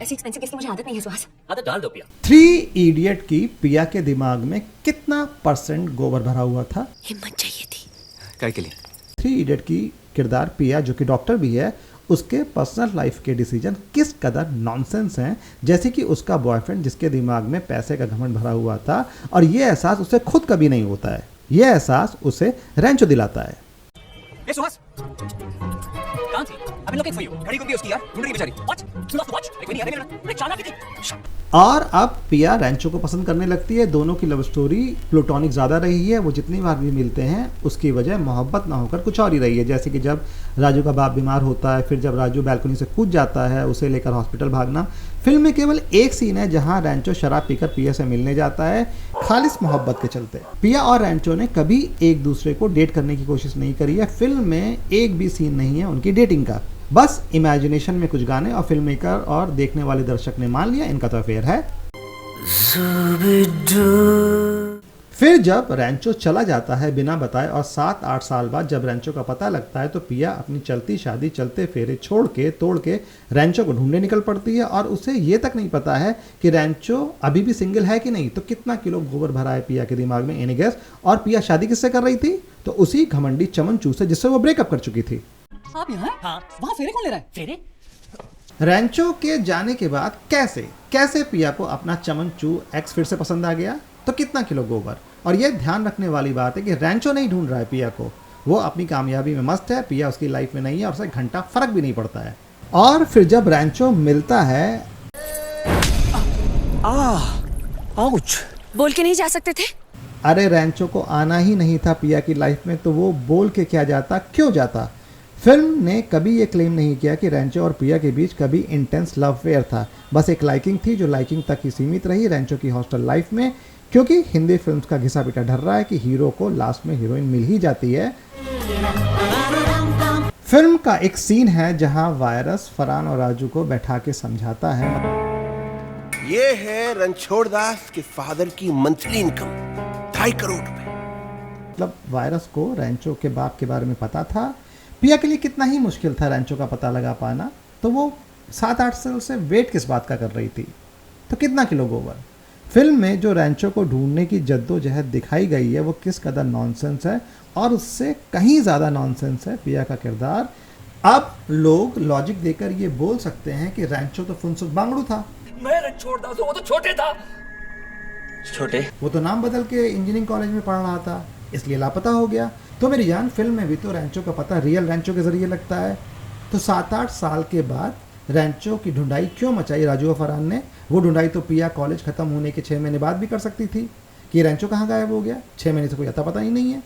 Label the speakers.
Speaker 1: ऐसी एक्सपेंसिव किसकी मुझे आदत नहीं है सुहास।
Speaker 2: आदत डाल दो पिया।
Speaker 3: 3 इडियट की पिया के दिमाग में कितना % गोबर भरा हुआ था?
Speaker 1: हिम्मत चाहिए थी।
Speaker 2: काय के लिए?
Speaker 3: 3 इडियट की किरदार पिया जो कि डॉक्टर भी है, उसके पर्सनल लाइफ के डिसीजन किस कदर नॉनसेंस हैं, जैसे कि उसका बॉयफ्रेंड जिसके दिमाग में पैसे का घमंड भरा हुआ था और ये एहसास उसे खुद कभी नहीं होता है, ये एहसास उसे रैंचो दिलाता है।
Speaker 2: ए सुहास, कहाँ थी? I've been looking for you. घड़ी गुम गई उसकी यार, ढूंढ रही बेचारी। What? You lost the watch? कोई नहीं आ रहा मेरा। चालाकी थी।
Speaker 3: और अब पिया रैंचो को पसंद करने लगती है। दोनों की लव स्टोरी प्लूटोनिक ज़्यादा रही है। वो जितनी बार भी मिलते हैं उसकी वजह मोहब्बत ना होकर कुछ और ही रही है। जैसे कि जब राजू का बाप बीमार होता है, फिर जब राजू बैल्कनी से कूद जाता है, उसे लेकर हॉस्पिटल भागना। फिल्म में केवल एक सीन है जहां रैंचो शराब पीकर पिया से मिलने जाता है, खालिस मोहब्बत के चलते। पिया और रैंचो ने कभी एक दूसरे को डेट करने की कोशिश नहीं करी है। फिल्म में एक भी सीन नहीं है उनकी डेटिंग का, बस इमेजिनेशन में कुछ गाने और फिल्म मेकर और देखने वाले दर्शक ने मान लिया इनका तो अफेयर है। फिर जब रैंचो चला जाता है बिना बताए और 7-8 साल बाद जब रैंचो का पता लगता है तो पिया अपनी चलती शादी चलते फेरे छोड़ के तोड़ के रैंचो को ढूंढने निकल पड़ती है और उसे ये तक नहीं पता है कि रैंचो अभी भी सिंगल है कि नहीं। तो कितना किलो गोबर भरा है पिया के दिमाग में, एनी गेस? और पिया शादी किससे कर रही थी? तो उसी घमंडी चमनचू से जिससे वो ब्रेकअप कर चुकी थी।
Speaker 4: आप यहाँ हैं?
Speaker 2: हाँ।
Speaker 4: वहाँ फेरे कौन ले रहा है?
Speaker 2: फेरे?
Speaker 3: रैंचो के जाने के बाद कैसे पिया को अपना चमनचू एक्स फिर से पसंद आ गया? तो कितना किलो गोबर? और यह ध्यान रखने वाली बात है कि रैंचो नहीं ढूंढ रहा है पिया को, वो अपनी कामयाबी में मस्त है, पिया उसकी लाइफ में नहीं है और उसे घंटा फर्क भी नहीं पड़ता है। और फिर जब रैंचो मिलता है,
Speaker 2: आउच।
Speaker 1: बोल के नहीं जा सकते थे?
Speaker 3: अरे रैंचो को आना ही नहीं था पिया की लाइफ में, तो वो बोल के क्या जाता, क्यों जाता? फिल्म ने कभी ये क्लेम नहीं किया कि रैंचो और पिया के बीच कभी इंटेंस लव अफेयर था। बस एक लाइकिंग थी जो लाइकिंग तक ही सीमित रही रैंचो की हॉस्टल लाइफ में, क्योंकि हिंदी फिल्म्स का घिसा पिटा ढर रहा है कि हीरो को लास्ट में हीरोइन मिल ही जाती है। फिल्म का एक सीन है जहां वायरस फरहान और राजू को बैठा के समझाता है।
Speaker 5: ये है रणछोड़ दास के फादर की मंथली इनकम 2.5 करोड़ रुपए।
Speaker 3: मतलब वायरस को रैंचो के बाप के बारे में पता था। पिया के लिए कितना ही मुश्किल था रैंचो का पता लगा पाना, तो वो 7-8 साल से वेट किस बात का कर रही थी? तो कितना किलो गोबर? फिल्म में जो रैंचो को ढूंढने की जद्दोजहद दिखाई गई है वो किस कदर नॉनसेंस है, और उससे कहीं ज़्यादा नॉनसेंस है पिया का किरदार। अब लोग लॉजिक देकर ये बोल सकते हैं कि रैंचो तो फुनसुक बांगड़ू था,
Speaker 2: मैं रणछोड़ दास हूँ, वो तो छोटे था। छोटे?
Speaker 3: वो तो नाम बदल के इंजीनियरिंग कॉलेज में पढ़ रहा था, इसलिए लापता हो गया। तो मेरी जान, फिल्म में भी तो रैंचो का पता रियल रैंचो के जरिए लगता है। तो 7-8 साल के बाद रैंचो की ढूंढाई क्यों मचाई राजू और फरहान ने? वो ढूंढाई तो पिया कॉलेज खत्म होने के 6 महीने बाद भी कर सकती थी कि रैंचो कहाँ गायब हो गया। 6 महीने से कोई अता पता ही नहीं है।